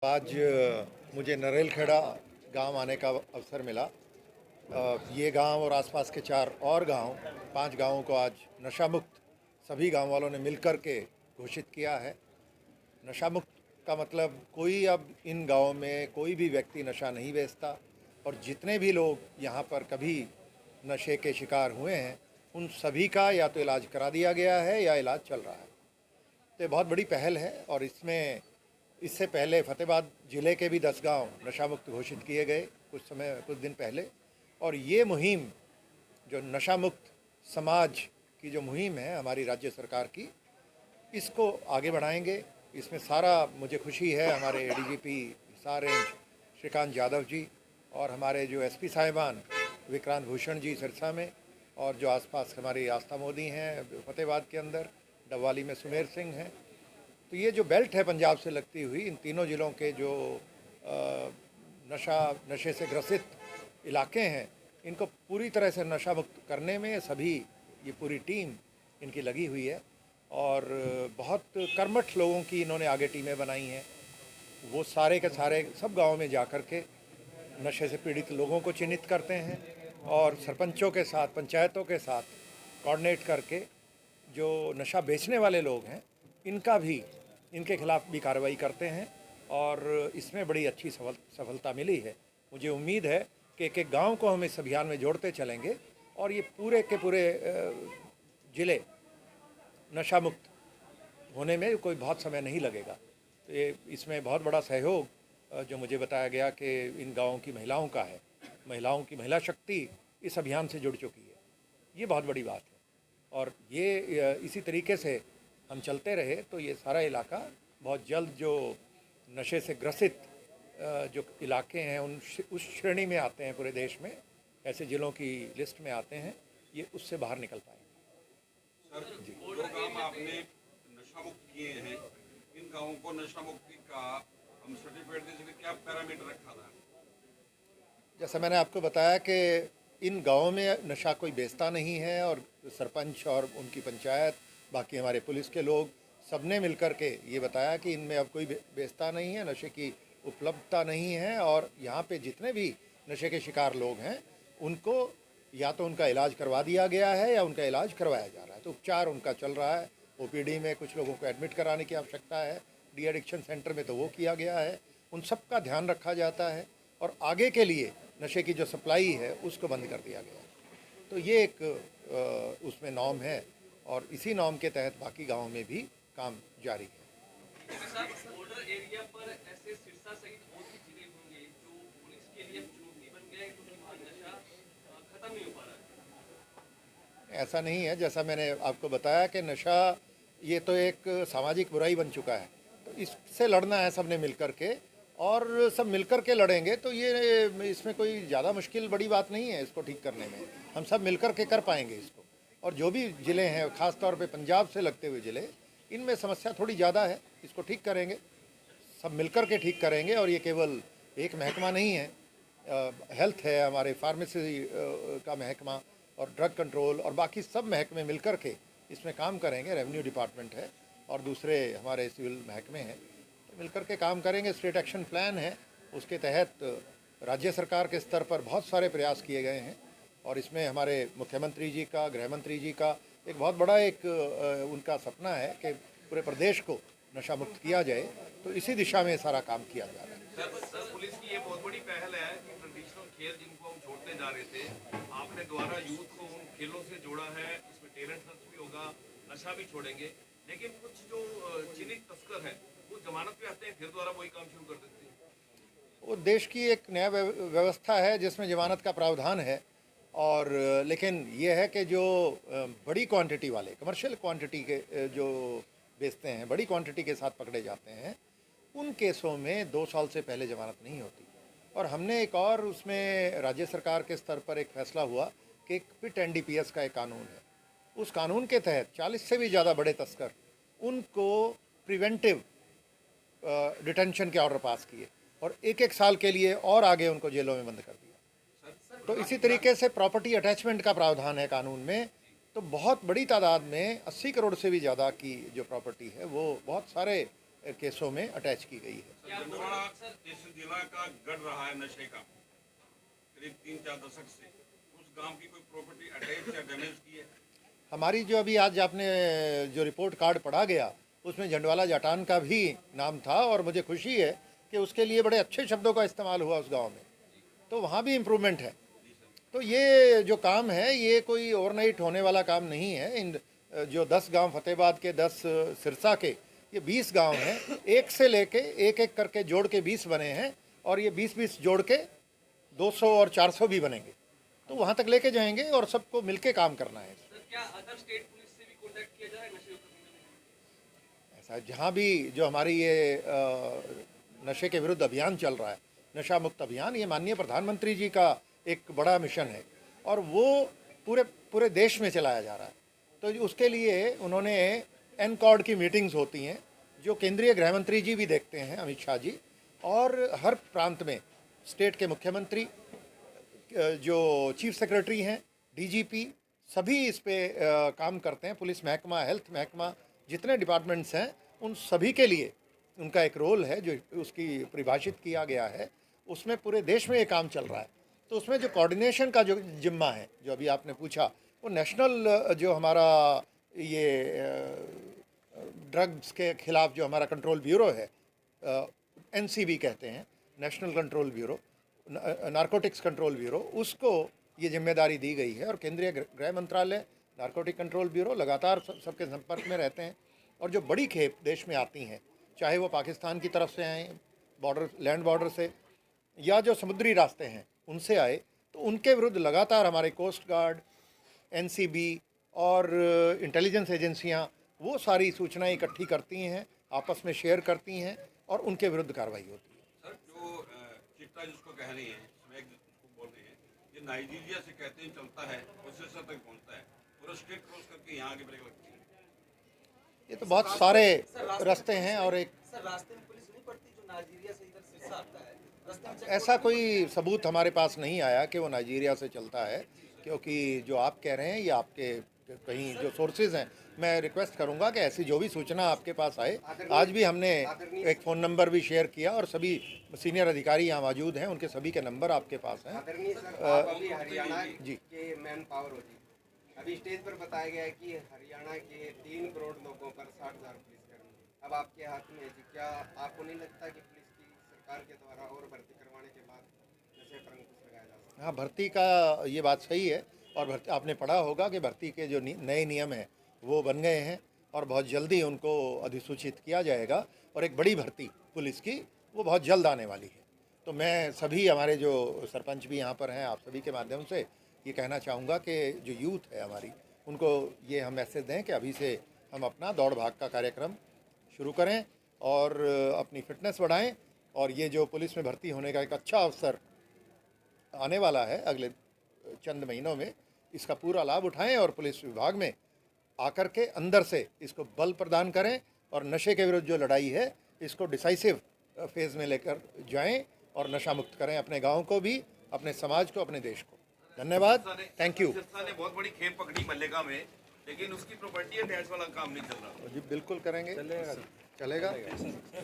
आज मुझे नरेलखेड़ा गांव आने का अवसर मिला। ये गांव और आसपास के 4 और गांव 5 गांवों को आज नशा मुक्त सभी गांव वालों ने मिलकर के घोषित किया है। नशा मुक्त का मतलब कोई अब इन गांवों में कोई भी व्यक्ति नशा नहीं बेचता और जितने भी लोग यहाँ पर कभी नशे के शिकार हुए हैं उन सभी का या तो इलाज करा दिया गया है या इलाज चल रहा है। तो ये बहुत बड़ी पहल है और इससे पहले फतेहाबाद ज़िले के भी 10 गांव नशा मुक्त घोषित किए गए कुछ दिन पहले। और ये मुहिम जो नशा मुक्त समाज की जो मुहिम है हमारी राज्य सरकार की, इसको आगे बढ़ाएंगे। इसमें सारा मुझे खुशी है हमारे एडीजीपी हिसार रेंज श्रीकांत यादव जी और हमारे जो एसपी साहिबान विक्रांत भूषण जी सिरसा में, और जो आसपास हमारी आस्था मोदी हैं फतेहाबाद के अंदर, डबवाली में सुमेर सिंह हैं। तो ये जो बेल्ट है पंजाब से लगती हुई, इन तीनों ज़िलों के जो नशे से ग्रसित इलाके हैं, इनको पूरी तरह से नशा मुक्त करने में सभी ये पूरी टीम इनकी लगी हुई है। और बहुत कर्मठ लोगों की इन्होंने आगे टीमें बनाई हैं। वो सारे के सारे सब गाँव में जा कर के नशे से पीड़ित लोगों को चिन्हित करते हैं और सरपंचों के साथ, पंचायतों के साथ कोऑर्डिनेट करके जो नशा बेचने वाले लोग हैं इनके खिलाफ भी कार्रवाई करते हैं। और इसमें बड़ी अच्छी सफलता मिली है। मुझे उम्मीद है कि एक गांव को हम इस अभियान में जोड़ते चलेंगे और ये पूरे के पूरे ज़िले नशा मुक्त होने में कोई बहुत समय नहीं लगेगा। तो ये इसमें बहुत बड़ा सहयोग जो मुझे बताया गया कि इन गाँवों की महिलाओं का है। महिलाओं की महिला शक्ति इस अभियान से जुड़ चुकी है। ये बहुत बड़ी बात है और ये इसी तरीके से हम चलते रहे तो ये सारा इलाका बहुत जल्द जो नशे से ग्रसित जो इलाके हैं उस श्रेणी में आते हैं, पूरे देश में ऐसे ज़िलों की लिस्ट में आते हैं, ये उससे बाहर निकल पाएंगे। सर जी, जो काम आपने नशा मुक्त किए हैं, इन गाँवों को नशा मुक्ति का हम सर्टिफिकेट देने के लिए क्या पैरामीटर रखा था? जैसा मैंने आपको बताया कि इन गाँवों में नशा कोई बेचता नहीं है और सरपंच और उनकी पंचायत, बाकी हमारे पुलिस के लोग, सबने मिलकर के ये बताया कि इनमें अब कोई बेचता नहीं है, नशे की उपलब्धता नहीं है। और यहाँ पे जितने भी नशे के शिकार लोग हैं उनको या तो उनका इलाज करवा दिया गया है या उनका इलाज करवाया जा रहा है। तो उपचार उनका चल रहा है। ओपीडी में कुछ लोगों को एडमिट कराने की आवश्यकता है, डी एडिक्शन सेंटर में तो वो किया गया है। उन सब का ध्यान रखा जाता है और आगे के लिए नशे की जो सप्लाई है उसको बंद कर दिया गया है। तो ये एक उसमें नॉर्म है और इसी नॉर्म के तहत बाकी गाँवों में भी काम जारी है। बॉर्डर एरिया पर ऐसे सिरसा सहित और भी जिले होंगे जो पुलिस के लिए चुनौती बन गए क्योंकि वहाँ नशा खत्म नहीं हो पा रहा है। ऐसा नहीं है, जैसा मैंने आपको बताया कि नशा ये तो एक सामाजिक बुराई बन चुका है। तो इससे लड़ना है सबने मिलकर के, और सब मिलकर के लड़ेंगे तो ये इसमें कोई ज़्यादा मुश्किल बड़ी बात नहीं है। इसको ठीक करने में हम सब मिलकर के कर पाएंगे इसको। और जो भी ज़िले हैं, ख़ास तौर पे पंजाब से लगते हुए ज़िले, इनमें समस्या थोड़ी ज़्यादा है। इसको ठीक करेंगे, सब मिलकर के ठीक करेंगे। और ये केवल एक महकमा नहीं है, हेल्थ है, हमारे फार्मेसी का महकमा और ड्रग कंट्रोल और बाकी सब महकमे मिलकर के इसमें काम करेंगे। रेवेन्यू डिपार्टमेंट है और दूसरे हमारे सिविल महकमे हैं, तो मिलकर के काम करेंगे। स्टेट एक्शन प्लान है, उसके तहत राज्य सरकार के स्तर पर बहुत सारे प्रयास किए गए हैं और इसमें हमारे मुख्यमंत्री जी का, गृह मंत्री जी का एक बहुत बड़ा उनका सपना है कि पूरे प्रदेश को नशा मुक्त किया जाए। तो इसी दिशा में सारा काम किया जा रहा है। सर पुलिस की ये बहुत बड़ी पहल है कि ट्रेडिशनल खेल जिनको हम छोड़ते जा रहे थे, आपने द्वारा यूथ को उन खेलों से जोड़ा है। इसमें टैलेंट सर्च भी होगा, नशा भी छोड़ेंगे। लेकिन कुछ जो चिन्हित तस्कर हैं वो जमानत पे आते हैं, फिर द्वारा वही काम शुरू कर देते हैं। वो देश की एक नया व्यवस्था है जिसमें जमानत का प्रावधान है। और लेकिन ये है कि जो बड़ी क्वांटिटी वाले कमर्शियल क्वांटिटी के जो बेचते हैं, बड़ी क्वांटिटी के साथ पकड़े जाते हैं, उन केसों में 2 साल से पहले जमानत नहीं होती। और हमने एक और उसमें राज्य सरकार के स्तर पर एक फैसला हुआ कि एक पिट एनडीपीएस का एक कानून है। उस कानून के तहत 40 से भी ज़्यादा बड़े तस्कर, उनको प्रिवेंटिव डिटेंशन के ऑर्डर पास किए और 1-1 साल के लिए और आगे उनको जेलों में बंद कर दिया। तो इसी तरीके से प्रॉपर्टी अटैचमेंट का प्रावधान है कानून में। तो बहुत बड़ी तादाद में 80 करोड़ से भी ज़्यादा की जो प्रॉपर्टी है वो बहुत सारे केसों में अटैच की गई है। छिंदवाड़ा इस जिला का गढ़ रहा है नशे का करीब 3-4 दशक से। उस गांव की कोई प्रॉपर्टी अटैच या डैमेज की है? हमारी जो अभी आज आपने जो रिपोर्ट कार्ड पढ़ा गया उसमें झंडवाला जाटान का भी नाम था, और मुझे खुशी है कि उसके लिए बड़े अच्छे शब्दों का इस्तेमाल हुआ उस गांव में, तो वहाँ भी इम्प्रूवमेंट है। तो ये जो काम है ये कोई ओवरनाइट होने वाला काम नहीं है। इन जो 10 गांव फतेहाबाद के, 10 सिरसा के, ये 20 गांव हैं। एक से लेके एक एक करके जोड़ के 20 बने हैं, और ये 20-20 जोड़ के 200 और 400 भी बनेंगे। तो वहाँ तक लेके जाएंगे और सबको मिलके काम करना है। सर, क्या अदर स्टेट पुलिस से भी कांटेक्ट किया जा रहा है नशे को खत्म करने के लिए? ऐसा जहाँ भी जो हमारी ये नशे के विरुद्ध अभियान चल रहा है, नशा मुक्त अभियान, ये माननीय प्रधानमंत्री जी का एक बड़ा मिशन है, और वो पूरे देश में चलाया जा रहा है। तो उसके लिए उन्होंने एनकॉर्ड की मीटिंग्स होती हैं, जो केंद्रीय गृह मंत्री जी भी देखते हैं, अमित शाह जी, और हर प्रांत में स्टेट के मुख्यमंत्री, जो चीफ सेक्रेटरी हैं, डीजीपी, सभी इस पे काम करते हैं। पुलिस महकमा, हेल्थ महकमा, जितने डिपार्टमेंट्स हैं उन सभी के लिए उनका एक रोल है जो उसकी परिभाषित किया गया है। उसमें पूरे देश में ये काम चल रहा है। तो उसमें जो कोऑर्डिनेशन का जो जिम्मा है, जो अभी आपने पूछा, वो नेशनल जो हमारा ये ड्रग्स के खिलाफ जो हमारा कंट्रोल ब्यूरो है, एनसीबी कहते हैं, national control bureau, narcotics control bureau, उसको ये जिम्मेदारी दी गई है। और केंद्रीय गृह मंत्रालय, नारकोटिक कंट्रोल ब्यूरो लगातार सबके संपर्क में रहते हैं। और जो बड़ी खेप देश में आती हैं, चाहे वो पाकिस्तान की तरफ से आएँ, बॉर्डर, लैंड बॉर्डर से, या जो समुद्री रास्ते हैं उनसे आए, तो उनके विरुद्ध लगातार हमारे कोस्ट गार्ड, एनसीबी और इंटेलिजेंस एजेंसियां वो सारी सूचनाएं इकट्ठी करती हैं, आपस में शेयर करती हैं, और उनके विरुद्ध कार्रवाई होती है। सर, जो चिट्टा जिसको कह रही हैं, स्मैक जिसको बोल रहे हैं, ये नाइजीरिया से कहते हैं चलता है, प्रोसेसर तक पहुंचता है, पूरा स्टेट क्रॉस करके यहाँ आगे ब्रेक लगती है। ये तो बहुत सारे रास्ते हैं। और एक सर, रास्ते में पुलिस नहीं पड़ती जो नाइजीरिया से इधर सिरसा आता है? रास्ते में ऐसा कोई सबूत हमारे पास नहीं आया कि वो नाइजीरिया से चलता है, क्योंकि जो आप कह रहे हैं ये आपके कहीं जो सोर्सेज हैं, मैं रिक्वेस्ट करूंगा कि ऐसी जो भी सूचना आपके पास आए। आज भी हमने एक फ़ोन नंबर भी शेयर किया, और सभी सीनियर अधिकारी यहाँ मौजूद हैं, उनके सभी के नंबर आपके पास हैं। आदरणीय सर, आप अभी हरियाणा के मैन पावर होती, अभी स्टेज पर बताया गया है कि हरियाणा के 3 करोड़ लोगों पर 60,000 पुलिसकर्मी अब आपके हाथ में है जी। क्या आपको नहीं लगता कि पुलिस की सरकार के द्वारा और भर्ती करवाने के बाद नशे पर अंकुश लगाया जा सकता है? हाँ, भर्ती का ये बात सही है। और भर्ती आपने पढ़ा होगा कि भर्ती के जो नए नियम हैं वो बन गए हैं, और बहुत जल्दी उनको अधिसूचित किया जाएगा। और एक बड़ी भर्ती पुलिस की वो बहुत जल्द आने वाली है। तो मैं सभी हमारे जो सरपंच भी यहाँ पर हैं, आप सभी के माध्यम से ये कहना चाहूँगा कि जो यूथ है हमारी, उनको ये हम मैसेज दें कि अभी से हम अपना दौड़ भाग का कार्यक्रम शुरू करें और अपनी फिटनेस बढ़ाएं। और ये जो पुलिस में भर्ती होने का एक अच्छा अवसर आने वाला है अगले चंद महीनों में, इसका पूरा लाभ उठाएं और पुलिस विभाग में आकर के अंदर से इसको बल प्रदान करें, और नशे के विरुद्ध जो लड़ाई है इसको डिसाइसिव फेज़ में लेकर जाएं, और नशा मुक्त करें अपने गाँव को भी, अपने समाज को, अपने देश को। धन्यवाद, थैंक यू। सिरसा ने बहुत बड़ी खेप पकड़ी मल्लेगा में, लेकिन उसकी प्रॉपर्टी अटैच वाला काम नहीं चल रहा। जी बिल्कुल करेंगे, चलेगा।